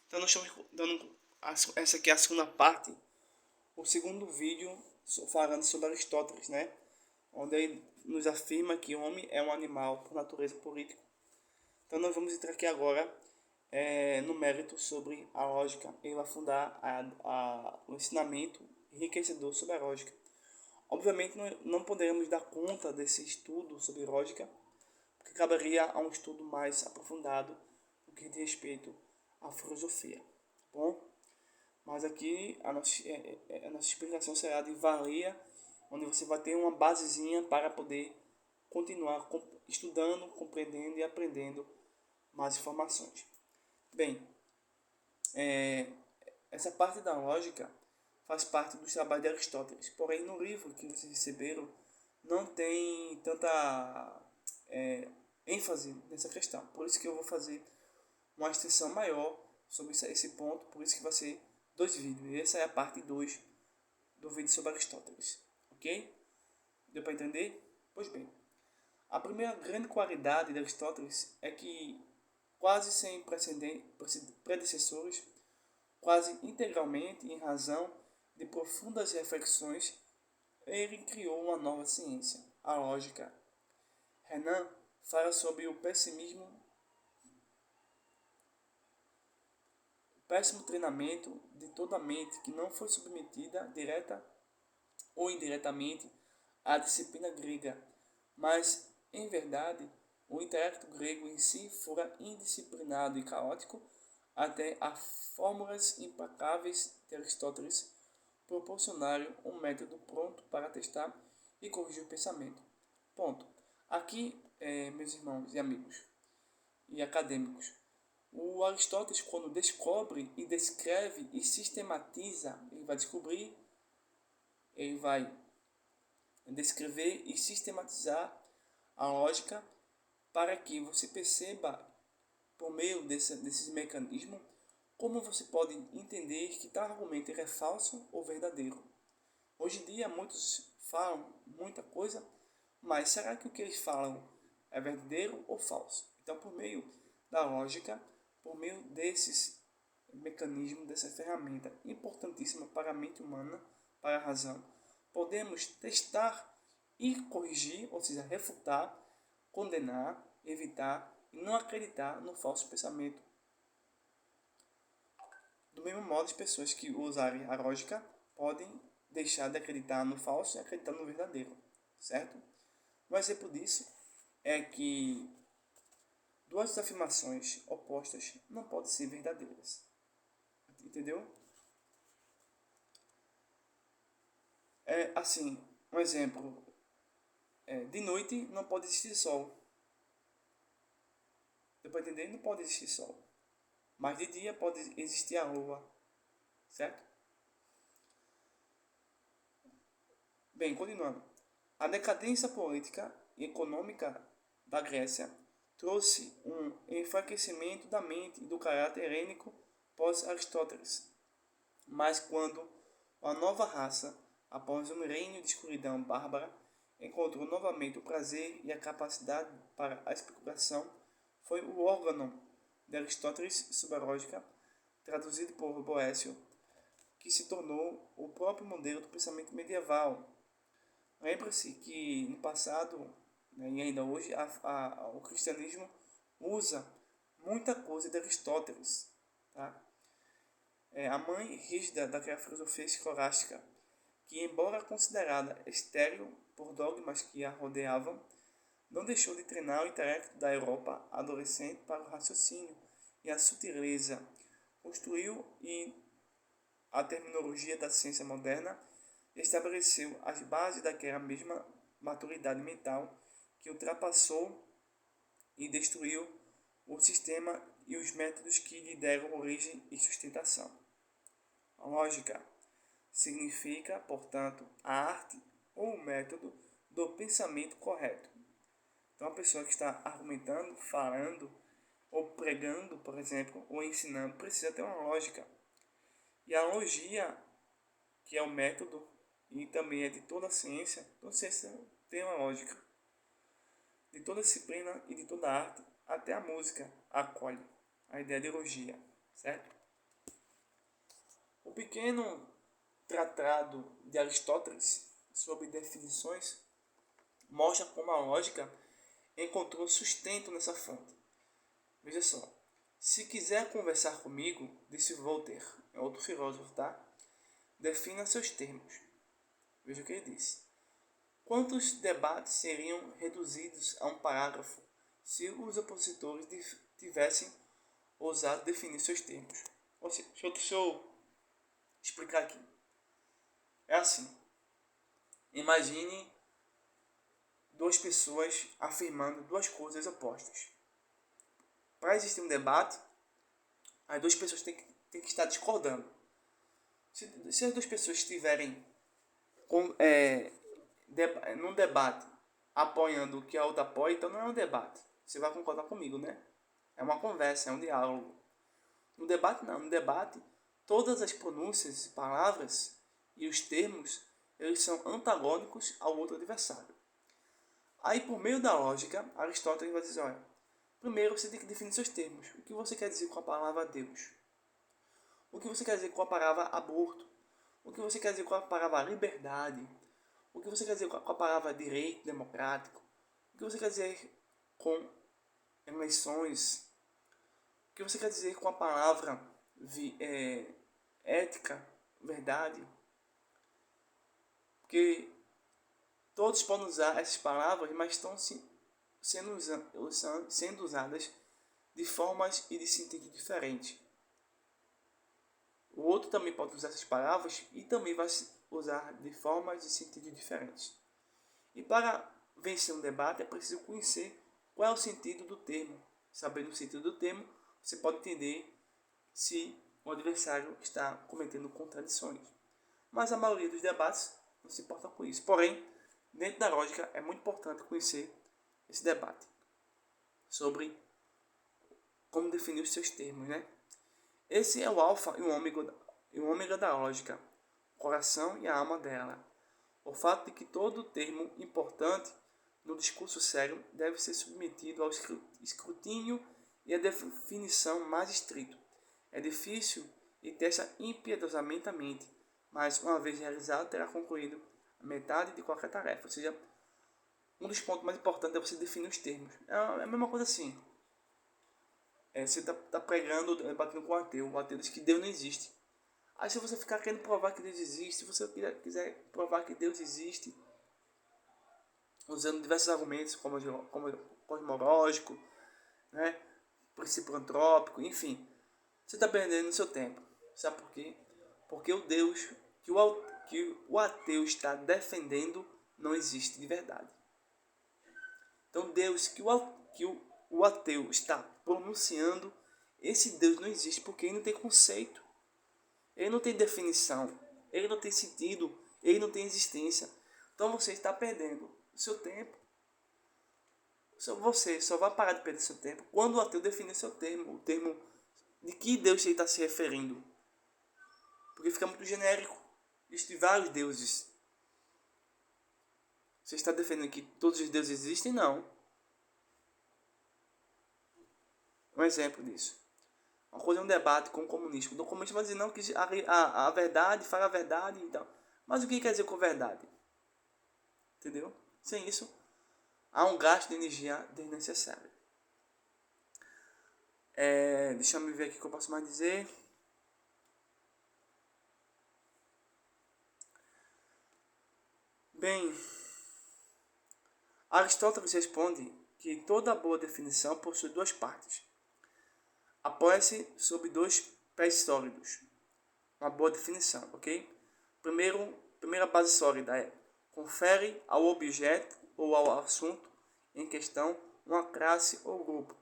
Então nós estamos dando essa aqui é a segunda parte, o segundo vídeo falando sobre Aristóteles, né? Onde ele nos afirma que o homem é um animal por natureza política. Então nós vamos entrar aqui agora no mérito sobre a lógica. Ele vai fundar o ensinamento enriquecedor sobre a lógica. Obviamente não poderemos dar conta desse estudo sobre lógica, porque caberia a um estudo mais aprofundado no que diz respeito à filosofia. Bom, mas aqui a nossa explicação será de valia, onde você vai ter uma basezinha para poder continuar estudando, compreendendo e aprendendo mais informações. Bem, essa parte da lógica faz parte dos trabalhos de Aristóteles, porém no livro que vocês receberam não tem tanta ênfase nessa questão. Por isso que eu vou fazer uma extensão maior sobre esse ponto, por isso que vai ser 2 vídeos. E essa é a parte 2 do vídeo sobre Aristóteles. Ok? Deu para entender? Pois bem. A primeira grande qualidade de Aristóteles é que, quase sem predecessores, quase integralmente em razão de profundas reflexões, ele criou uma nova ciência, a lógica. Renan fala sobre o péssimo treinamento de toda a mente que não foi submetida direta ou indiretamente à disciplina grega, mas, em verdade, o intelecto grego em si fora indisciplinado e caótico até as fórmulas implacáveis de Aristóteles proporcionaram um método pronto para testar e corrigir o pensamento. Ponto. Aqui, meus irmãos e amigos e acadêmicos, o Aristóteles, quando descobre e descreve e sistematiza, ele vai descrever e sistematizar a lógica para que você perceba, por meio desses mecanismos, como você pode entender que tal argumento é falso ou verdadeiro. Hoje em dia, muitos falam muita coisa, mas será que o que eles falam é verdadeiro ou falso? Então, por meio da lógica, por meio desses mecanismos, dessa ferramenta importantíssima para a mente humana, para a razão, podemos testar e corrigir, ou seja, refutar, condenar, evitar e não acreditar no falso pensamento. Do mesmo modo, as pessoas que usarem a lógica podem deixar de acreditar no falso e acreditar no verdadeiro, certo? Um exemplo disso é que duas afirmações opostas não podem ser verdadeiras. Entendeu? Assim, um exemplo. De noite não pode existir sol. Deu para entender? Não pode existir sol. Mas de dia pode existir a lua. Certo? Bem, continuando. A decadência política e econômica da Grécia trouxe um enfraquecimento da mente e do caráter helênico pós-Aristóteles. Mas quando uma nova raça, após um milênio de escuridão bárbara, encontrou novamente o prazer e a capacidade para a especulação, foi o órgão de Aristóteles sobre a lógica, traduzido por Boécio, que se tornou o próprio modelo do pensamento medieval. Lembra-se que no passado, né, e ainda hoje, o cristianismo usa muita coisa de Aristóteles. Tá? A mãe rígida daquela filosofia escolástica, que, embora considerada estéril por dogmas que a rodeavam, não deixou de treinar o intelecto da Europa adolescente para o raciocínio e a sutileza. Construiu a terminologia da ciência moderna e estabeleceu as bases daquela mesma maturidade mental que ultrapassou e destruiu o sistema e os métodos que lhe deram origem e sustentação. A lógica significa, portanto, a arte ou o método do pensamento correto. Então, a pessoa que está argumentando, falando ou pregando, por exemplo, ou ensinando, precisa ter uma lógica. E a logia, que é o método e também é de toda a ciência, toda ciência tem uma lógica. De toda disciplina e de toda arte, até a música acolhe a ideia de logia, certo? O pequeno tratado de Aristóteles sobre definições mostra como a lógica encontrou sustento nessa fonte. Veja só, se quiser conversar comigo, disse Voltaire, é outro filósofo, tá? Defina seus termos. Veja o que ele disse. Quantos debates seriam reduzidos a um parágrafo se os opositores tivessem ousado definir seus termos? Ou seja, deixa eu explicar aqui. É assim. Imagine duas pessoas afirmando duas coisas opostas. Para existir um debate, as duas pessoas têm que estar discordando. Se as duas pessoas estiverem num debate apoiando o que a outra apoia, então não é um debate. Você vai concordar comigo, né? É uma conversa, é um diálogo. No debate não, no debate todas as pronúncias, palavras e os termos, eles são antagônicos ao outro adversário. Aí, por meio da lógica, Aristóteles vai dizer, olha, primeiro você tem que definir seus termos. O que você quer dizer com a palavra Deus? O que você quer dizer com a palavra aborto? O que você quer dizer com a palavra liberdade? O que você quer dizer com a palavra direito democrático? O que você quer dizer com eleições? O que você quer dizer com a palavra ética, verdade? Porque todos podem usar essas palavras, mas estão sendo usadas de formas e de sentido diferentes. O outro também pode usar essas palavras e também vai usar de formas e sentido diferentes. E para vencer um debate é preciso conhecer qual é o sentido do termo. Sabendo o sentido do termo, você pode entender se o adversário está cometendo contradições. Mas a maioria dos debates não se importa com isso. Porém, dentro da lógica é muito importante conhecer esse debate sobre como definir os seus termos, né? Esse é o alfa e o ômega da lógica, o coração e a alma dela. O fato de que todo termo importante no discurso sério deve ser submetido ao escrutínio e à definição mais estrito. É difícil e testa impiedosamente a mente, mas uma vez realizado terá concluído a metade de qualquer tarefa. Ou seja, um dos pontos mais importantes é você definir os termos. É a mesma coisa assim. Você está pregando, debatendo com o ateu diz que Deus não existe. Aí se você ficar querendo provar que Deus existe, se você quiser provar que Deus existe, usando diversos argumentos como cosmológico, né, princípio antrópico, enfim, você está perdendo o seu tempo. Sabe por quê? Porque o Deus que o ateu está defendendo não existe de verdade. Então Deus que o ateu está pronunciando, esse Deus não existe porque ele não tem conceito, ele não tem definição, ele não tem sentido, ele não tem existência. Então você está perdendo o seu tempo. Você só vai parar de perder seu tempo quando o ateu definir seu termo, o termo de que Deus ele está se referindo. Porque fica muito genérico. Existem vários deuses. Você está defendendo que todos os deuses existem? Não. Um exemplo disso. Uma coisa é um debate com o comunismo. O comunista vai dizer não, que a verdade fala a verdade e tal. Mas o que quer dizer com verdade? Entendeu? Sem isso, há um gasto de energia desnecessário. Deixa eu ver aqui o que eu posso mais dizer. Bem, Aristóteles responde que toda boa definição possui duas partes. Apoia-se sobre dois pés sólidos. Uma boa definição, ok? Primeira base sólida é: confere ao objeto ou ao assunto em questão uma classe ou grupo,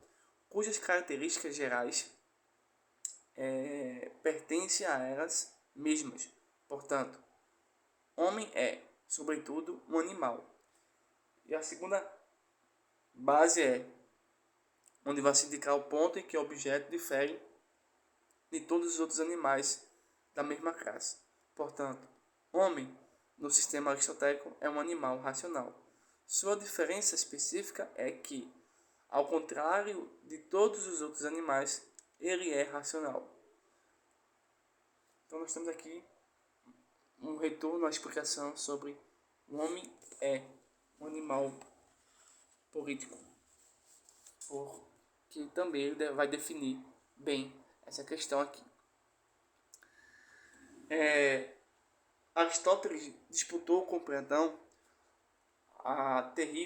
cujas características gerais pertencem a elas mesmas. Portanto, homem é, sobretudo, um animal. E a segunda base é onde vai se indicar o ponto em que o objeto difere de todos os outros animais da mesma classe. Portanto, homem, no sistema aristotélico, é um animal racional. Sua diferença específica é que, ao contrário de todos os outros animais, ele é racional. Então nós temos aqui um retorno à explicação sobre o homem é um animal político, que também ele vai definir bem essa questão aqui. Aristóteles disputou com Platão a terrível